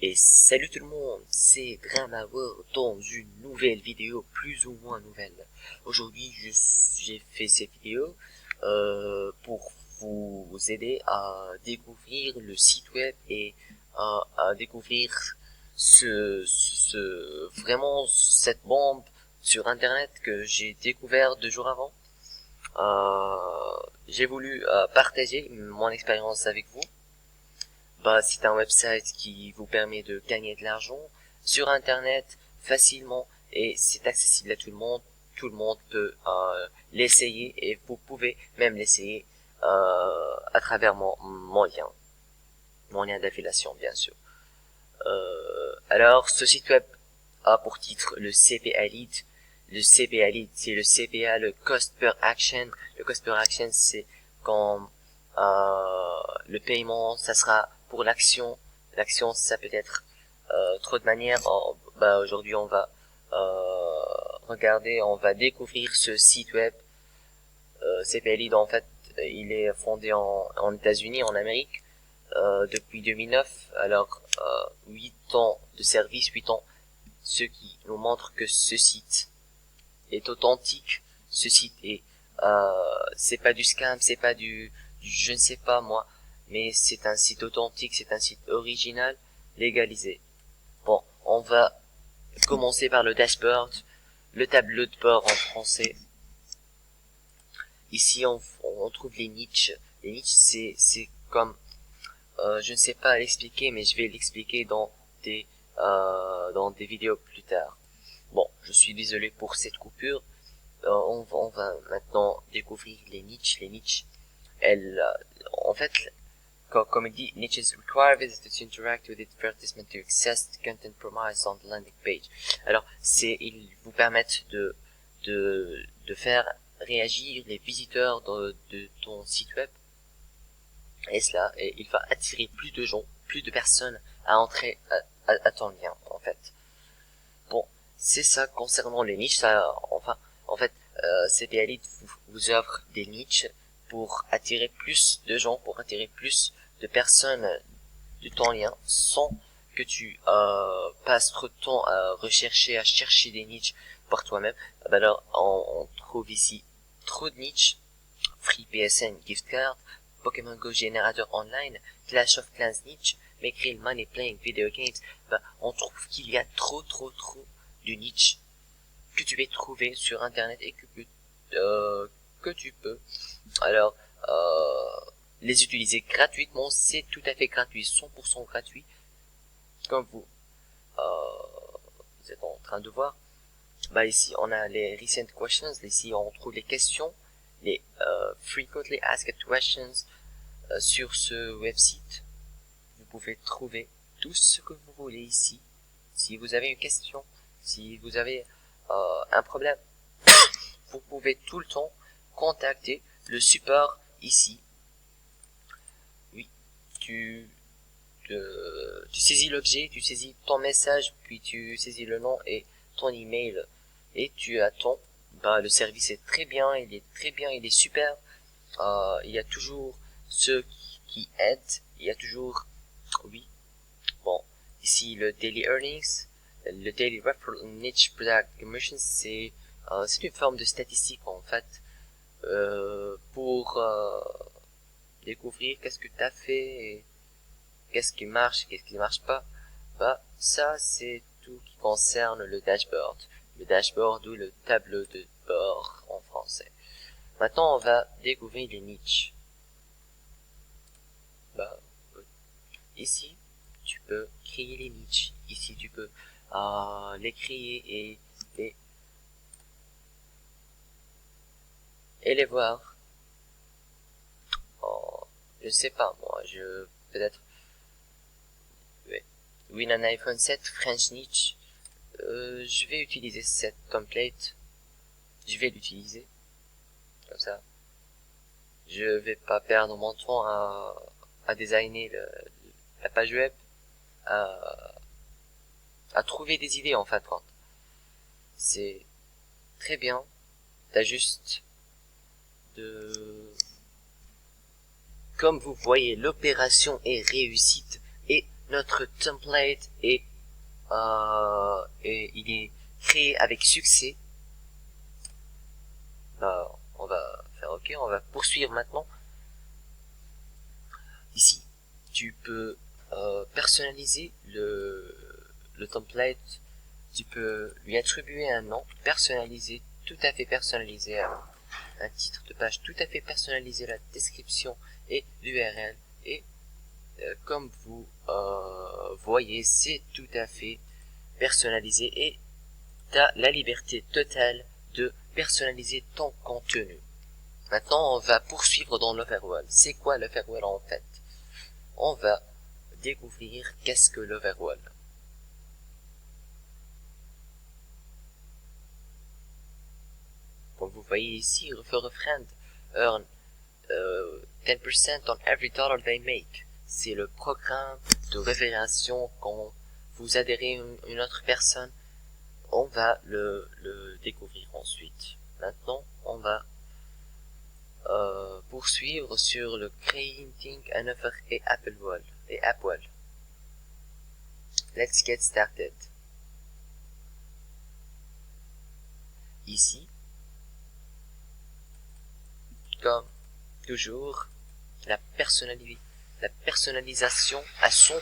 Et salut tout le monde, c'est Dramaworld dans une nouvelle vidéo plus ou moins nouvelle. Aujourd'hui, j'ai fait cette vidéo pour vous aider à découvrir le site web et à découvrir vraiment cette bombe sur internet que j'ai découvert 2 jours avant. J'ai voulu partager mon expérience avec vous. C'est un website qui vous permet de gagner de l'argent sur internet facilement et c'est accessible à tout le monde. Tout le monde peut l'essayer et vous pouvez même l'essayer à travers mon lien d'affiliation bien sûr. Alors ce site web a pour titre le CPA Lead. Le CPA Lead, c'est le CPA, le Cost Per Action. Le Cost Per Action, c'est quand le paiement, ça sera pour l'action. L'action, ça peut être trop de manières. Aujourd'hui, on va on va découvrir ce site web. CPA Lead, en fait, il est fondé en États-Unis, en Amérique, depuis 2009. Alors, 8 ans de service, 8 ans, ce qui nous montre que ce site est authentique. Ce site est c'est pas du scam, c'est pas du je ne sais pas moi, mais c'est un site authentique, c'est un site original, légalisé. Bon, on va commencer par le dashboard, le tableau de bord en français. Ici on trouve les niches. Les niches c'est comme je ne sais pas l'expliquer, mais je vais l'expliquer dans des vidéos plus tard. Bon, je suis désolé pour cette coupure. On va maintenant découvrir les niches. Les niches, en fait, comme il dit, niches require visitors to interact with advertisement to access the content promised on the landing page. Alors, ils vous permettent de faire réagir les visiteurs de ton site web. Et il va attirer plus de gens, plus de personnes à entrer à ton lien, en fait. Bon, c'est ça concernant les niches. En fait, CPA Lead vous offre des niches pour attirer plus de gens, pour attirer plus de personnes de ton lien, sans que tu passes trop de temps à chercher des niches par toi-même. Alors, on trouve ici trop de niches. Free PSN gift card, Pokémon Go générateur online, Clash of Clans niche, Make Real Money Playing Video Games. On trouve qu'il y a trop de niches que tu peux trouver sur internet et que tu peux alors les utiliser gratuitement. C'est tout à fait gratuit, 100% gratuit, comme vous êtes en train de voir. Ici on a les recent questions. Ici on trouve les questions, les frequently asked questions sur ce website. Vous pouvez trouver tout ce que vous voulez ici. Si vous avez une question, si vous avez un problème, vous pouvez tout le temps contacter le support ici. Oui, tu saisis l'objet, tu saisis ton message, puis tu saisis le nom et ton email et tu attends. Le service est très bien, il est super. Il y a toujours ceux qui aident, il y a toujours, oui. Bon, ici le daily earnings, le daily referral niche product commission, c'est une forme de statistique en fait pour découvrir qu'est-ce que tu as fait et qu'est-ce qui marche, qu'est-ce qui marche pas. Ça c'est tout qui concerne le dashboard ou le tableau de bord en français. Maintenant on va découvrir les niches. Ici tu peux créer les niches. Ici tu peux les créer et les voir. Je sais pas moi, peut-être win an iPhone 7 French niche. Je vais utiliser cette template. Je vais l'utiliser comme ça. Je vais pas perdre mon temps à designer la page web, à trouver des idées en fin de compte. C'est très bien. T'as juste comme vous voyez, l'opération est réussite et notre template est il est créé avec succès. On va faire OK, on va poursuivre maintenant. Ici, tu peux personnaliser le template, tu peux lui attribuer un nom personnalisé, tout à fait personnalisé, un titre de page tout à fait personnalisé, la description et l'URL. Et comme vous voyez, c'est tout à fait personnalisé et tu as la liberté totale de personnaliser ton contenu. Maintenant, on va poursuivre dans l'Overwall. C'est quoi l'Overwall en fait? On va découvrir qu'est-ce que l'Overwall. Comme vous voyez ici, refer a friend, earn 10% on every dollar they make. C'est le programme de référenciation quand vous adhérez à une autre personne. On va le découvrir ensuite. Maintenant, on va poursuivre sur le Creating an Offer et AppWall. Let's get started. Ici, comme toujours, la personnalisation à 100%.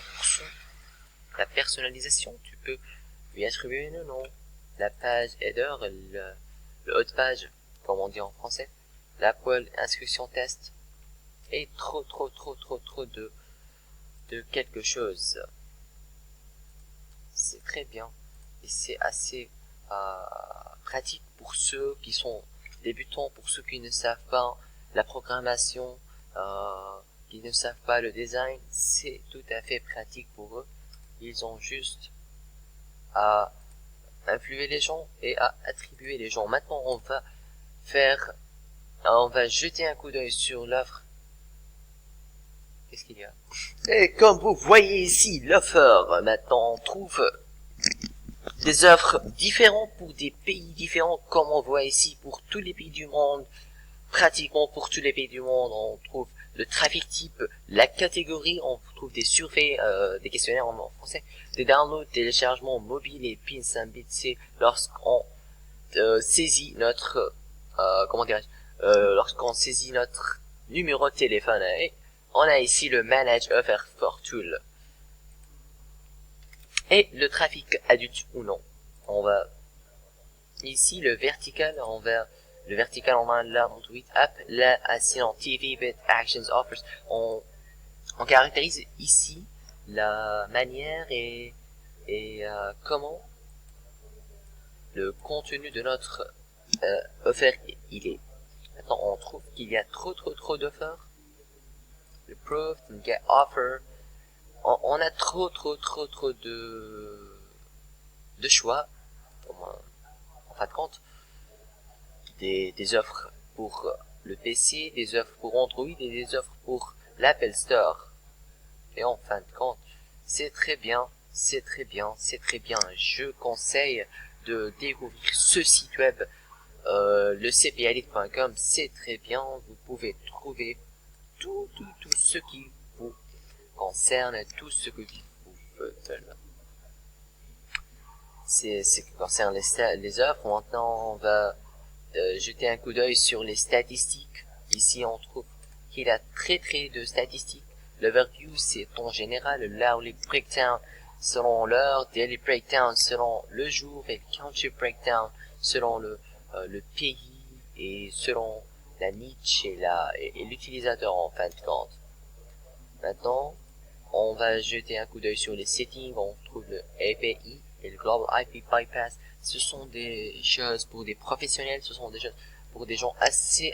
La personnalisation, tu peux lui attribuer le nom, la page header, le haut de page, comme on dit en français, l'AppWall inscription test, et trop de quelque chose. C'est très bien, et c'est assez pratique pour ceux qui sont débutants, pour ceux qui ne savent pas la programmation, qui ne savent pas le design. C'est tout à fait pratique pour eux. Ils ont juste à influer les gens et à attribuer les gens. Maintenant, on va jeter un coup d'œil sur l'offre. Qu'est-ce qu'il y a? Et comme vous voyez ici, l'offre, maintenant, on trouve des offres différentes pour des pays différents, comme on voit ici pour tous les pays du monde. Pratiquement pour tous les pays du monde, on trouve le trafic type, la catégorie, on trouve des surveys, des questionnaires en français, des downloads, téléchargements mobiles et pins symboliques. C'est lorsqu'on saisit notre, lorsqu'on saisit notre numéro de téléphone. Et on a ici le Manage Offer for Tool. Et le trafic adulte ou non. On va ici le vertical, on a là en tweet app, là assis en TV bit actions offers. On caractérise ici la manière et comment le contenu de notre offre il est. Maintenant on trouve qu'il y a trop d'offres. Le proof, get offer. On a trop de choix. En fin de compte, des offres pour le PC, des offres pour Android et des offres pour l'Apple Store. Et en fin de compte, c'est très bien. Je conseille de découvrir ce site web, le cpalit.com. C'est très bien. Vous pouvez trouver tout ce qui vous concerne, tout ce que vous faites. C'est ce qui concerne les offres. Maintenant, on va jeter un coup d'œil sur les statistiques. Ici, on trouve qu'il y a très de statistiques. L'overview, c'est en général l'hourly breakdown selon l'heure, daily breakdown selon le jour et le country breakdown selon le pays et selon la niche et l'utilisateur en fin de compte. Maintenant, on va jeter un coup d'œil sur les settings. On trouve le API et le Global IP Bypass. Ce sont des choses pour des professionnels, ce sont des choses pour des gens assez,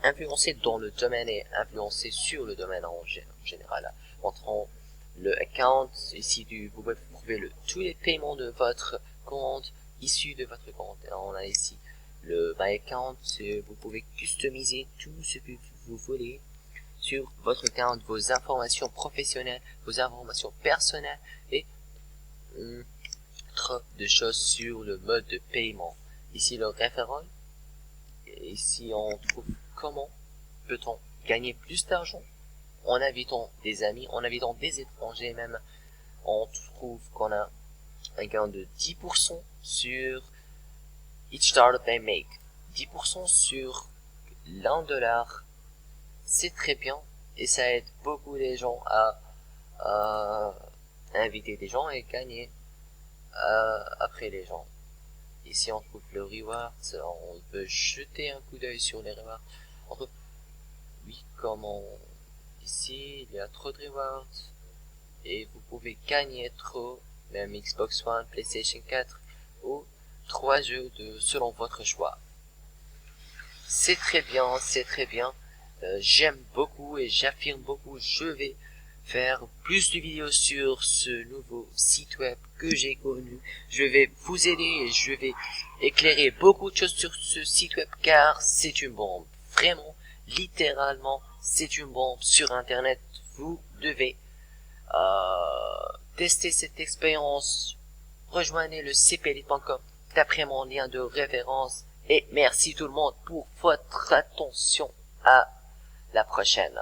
influencés dans le domaine et influencés sur le domaine en général. Montrons le account. Ici, vous pouvez trouver tous les paiements de votre compte, issus de votre compte. Alors, on a ici le My Account. Vous pouvez customiser tout ce que vous voulez sur votre compte, vos informations professionnelles, vos informations personnelles et trop de choses sur le mode de paiement. Ici le referral. Ici on trouve comment peut-on gagner plus d'argent. en invitant des amis, en invitant des étrangers même, on trouve qu'on a un gain de 10% sur each startup they make. 10% sur $1, c'est très bien et ça aide beaucoup les gens à inviter des gens et gagner après les gens. Ici on trouve le reward, on peut jeter un coup d'œil sur les rewards. On trouve, oui, comment ici il y a trop de rewards et vous pouvez gagner trop, même Xbox One, PlayStation 4 ou 3 jeux selon votre choix. C'est très bien, c'est très bien. J'aime beaucoup et j'affirme beaucoup, je vais faire plus de vidéos sur ce nouveau site web que j'ai connu. Je vais vous aider et je vais éclairer beaucoup de choses sur ce site web car c'est une bombe. Vraiment, littéralement, c'est une bombe sur internet. Vous devez tester cette expérience. Rejoignez le cplite.com d'après mon lien de référence. Et merci tout le monde pour votre attention. À la prochaine.